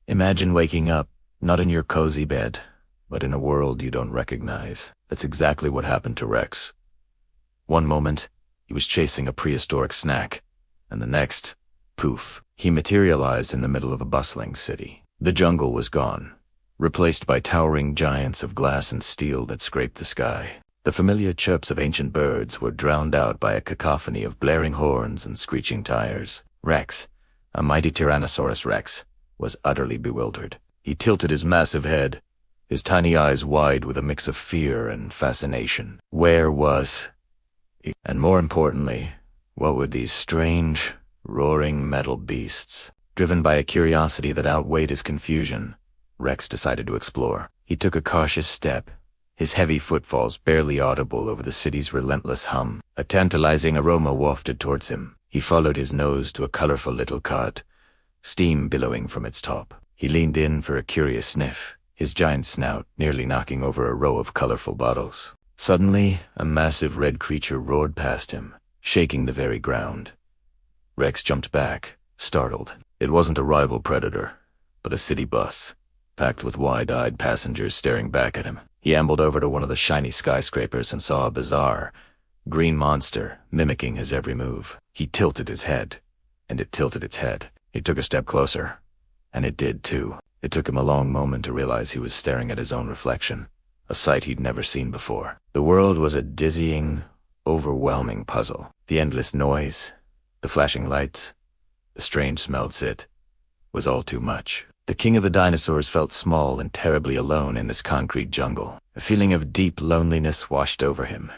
Imagine waking up, not in your cozy bed, but in a world you don't recognize. That's exactly what happened to Rex. One moment, he was chasing a prehistoric snack, and the next, poof, he materialized in the middle of a bustling city. The jungle was gone, replaced by towering giants of glass and steel that scraped the sky. The familiar chirps of ancient birds were drowned out by a cacophony of blaring horns and screeching tires. Rex, a mighty Tyrannosaurus Rex, was utterly bewildered. He tilted his massive head, his tiny eyes wide with a mix of fear and fascination. Where was he? And more importantly, what were these strange, roaring metal beasts? Driven by a curiosity that outweighed his confusion, Rex decided to explore. He took a cautious step, his heavy footfalls barely audible over the city's relentless hum. A tantalizing aroma wafted towards him. He followed his nose to a colorful little cart, steam billowing from its top. He leaned in for a curious sniff, his giant snout nearly knocking over a row of colorful bottles. Suddenly, a massive red creature roared past him, shaking the very ground. Rex jumped back, startled. It wasn't a rival predator, but a city bus, packed with wide-eyed passengers staring back at him. He ambled over to one of the shiny skyscrapers and saw a bizarre, green monster mimicking his every move. He tilted his head, and it tilted its head. He took a step closer, and it did too. It took him a long moment to realize he was staring at his own reflection, a sight he'd never seen before. The world was a dizzying, overwhelming puzzle. The endless noise, the flashing lights, the strange smelled sit, was all too much. The king of the dinosaurs felt small and terribly alone in this concrete jungle. A feeling of deep loneliness washed over him,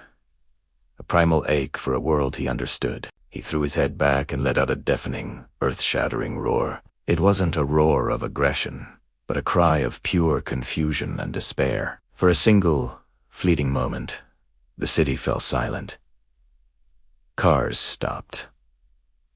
a primal ache for a world he understood. He threw his head back and let out a deafening, earth-shattering roar. It wasn't a roar of aggression, but a cry of pure confusion and despair. For a single, fleeting moment, the city fell silent. Cars stopped.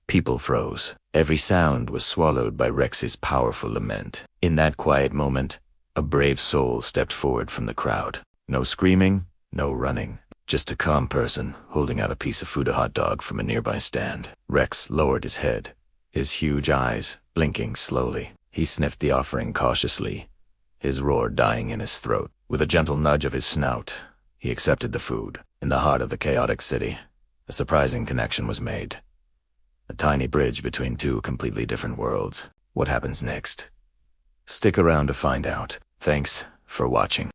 People froze. Every sound was swallowed by Rex's powerful lament. In that quiet moment, a brave soul stepped forward from the crowd. No screaming, no running. Just a calm person holding out a piece of food, a hot dog, from a nearby stand. Rex lowered his head, his huge eyes blinking slowly. He sniffed the offering cautiously, his roar dying in his throat. With a gentle nudge of his snout, he accepted the food. In the heart of the chaotic city, a surprising connection was made. A tiny bridge between two completely different worlds. What happens next? Stick around to find out. Thanks for watching.